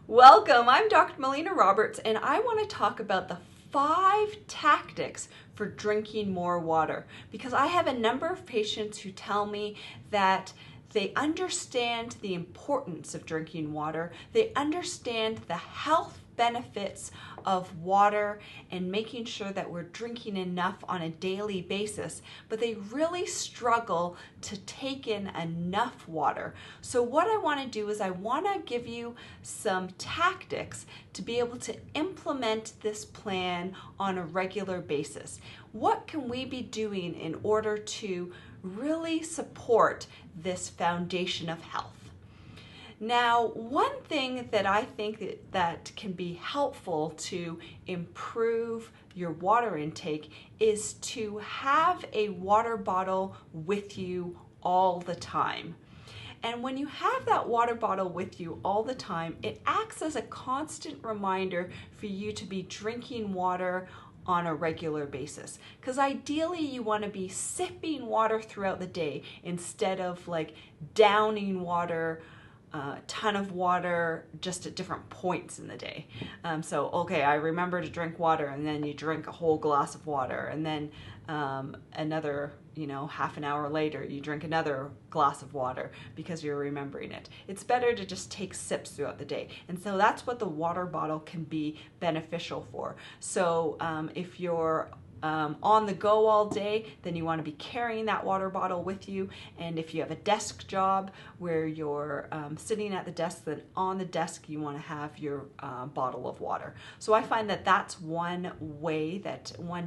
Welcome, I'm Dr. Melina Roberts, and I want to talk about the 5 tactics for drinking more water, because I have a number of patients who tell me that they understand the importance of drinking water, they understand the health benefits of water and making sure that we're drinking enough on a daily basis, but they really struggle to take in enough water. So what I want to do is I want to give you some tactics to be able to implement this plan on a regular basis. What can we be doing in order to really support this foundation of health? Now, one thing that I think that can be helpful to improve your water intake is to have a water bottle with you all the time. And when you have that water bottle with you all the time, it acts as a constant reminder for you to be drinking water on a regular basis. Because ideally you want to be sipping water throughout the day instead of like downing water, ton of water just at different points in the day. So, okay, I remember to drink water, and then you drink a whole glass of water, and then another, half an hour later, you drink another glass of water because you're remembering it. It's better to just take sips throughout the day. And so that's what the water bottle can be beneficial for. So if you're on the go all day, then you want to be carrying that water bottle with you. And if you have a desk job where you're sitting at the desk, then on the desk you want to have your bottle of water. So I find that that's one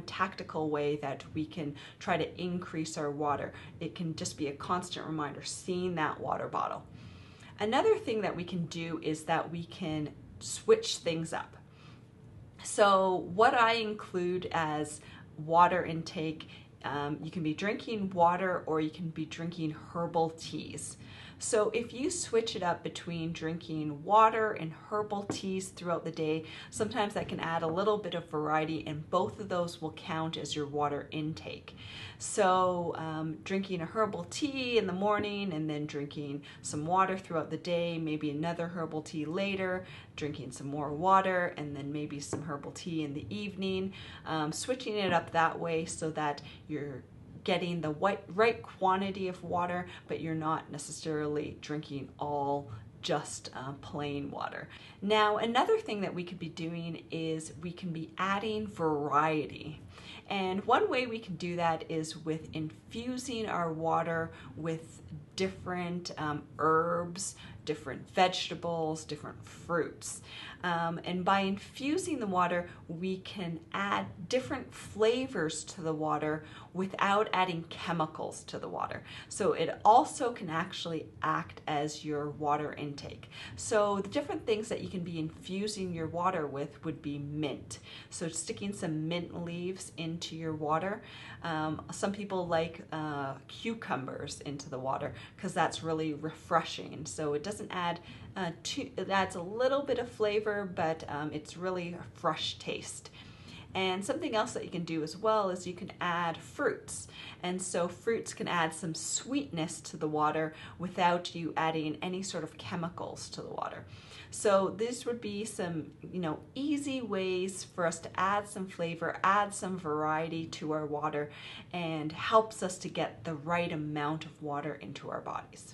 tactical way that we can try to increase our water. It can just be a constant reminder, seeing that water bottle. Another thing that we can do is that we can switch things up. So what I include as water intake, you can be drinking water or you can be drinking herbal teas. So if you switch it up between drinking water and herbal teas throughout the day, sometimes that can add a little bit of variety, and both of those will count as your water intake. So drinking a herbal tea in the morning and then drinking some water throughout the day, maybe another herbal tea later, drinking some more water, and then maybe some herbal tea in the evening, switching it up that way so that you're getting the right quantity of water, but you're not necessarily drinking all just plain water. Now, another thing that we could be doing is we can be adding variety. And one way we can do that is with infusing our water with different herbs, different vegetables, different fruits. And by infusing the water, we can add different flavors to the water without adding chemicals to the water. So it also can actually act as your water intake. So the different things that you can be infusing your water with would be mint. So sticking some mint leaves into your water. Some people like cucumbers into the water because that's really refreshing. So it doesn't add it adds a little bit of flavor, but it's really a fresh taste. And something else that you can do as well is you can add fruits. And so fruits can add some sweetness to the water without you adding any sort of chemicals to the water. So this would be some, easy ways for us to add some flavor, add some variety to our water, and helps us to get the right amount of water into our bodies.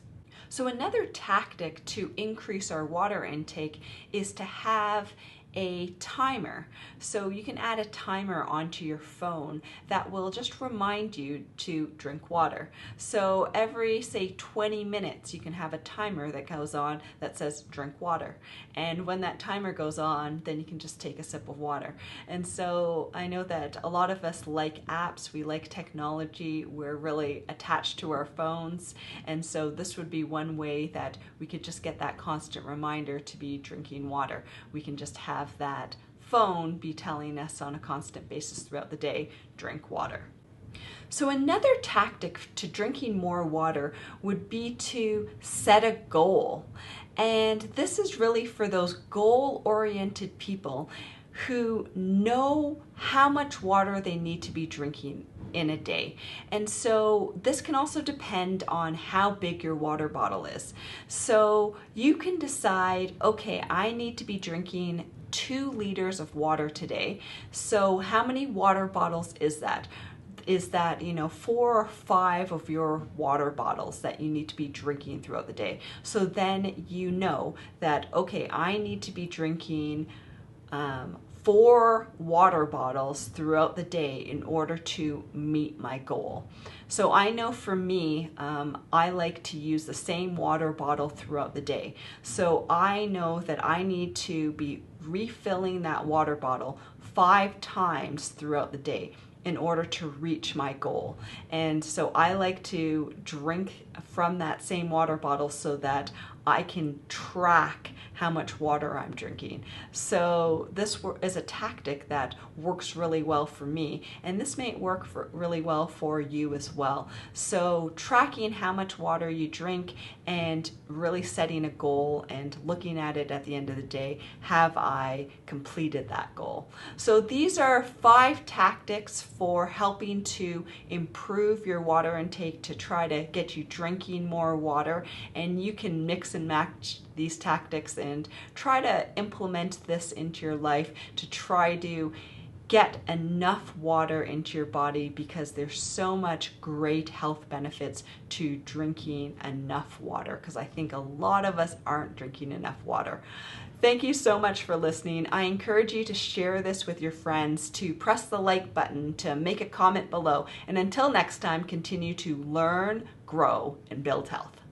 So another tactic to increase our water intake is to have a timer. So you can add a timer onto your phone that will just remind you to drink water. So every, say, 20 minutes, you can have a timer that goes on that says drink water. And when that timer goes on, then you can just take a sip of water. And so I know that a lot of us like apps, we like technology, we're really attached to our phones. And so this would be one way that we could just get that constant reminder to be drinking water. We can just have that phone be telling us on a constant basis throughout the day, drink water. So another tactic to drinking more water would be to set a goal. And this is really for those goal-oriented people who know how much water they need to be drinking in a day. And so this can also depend on how big your water bottle is. So you can decide, okay, I need to be drinking 2 liters of water today. So how many water bottles is that? Is that, 4 or 5 of your water bottles that you need to be drinking throughout the day. So then you know that, okay, I need to be drinking 4 water bottles throughout the day in order to meet my goal. So I know for me, I like to use the same water bottle throughout the day. So I know that I need to be refilling that water bottle 5 times throughout the day in order to reach my goal. And so I like to drink from that same water bottle so that I can track how much water I'm drinking. So this is a tactic that works really well for me, and this may work really well for you as well. So tracking how much water you drink and really setting a goal and looking at it at the end of the day, have I completed that goal? So these are 5 tactics for helping to improve your water intake to try to get you drinking more water, and you can mix and match these tactics and try to implement this into your life to try to get enough water into your body, because there's so much great health benefits to drinking enough water, because I think a lot of us aren't drinking enough water. Thank you so much for listening. I encourage you to share this with your friends, to press the like button, to make a comment below, and until next time, continue to learn, grow, and build health.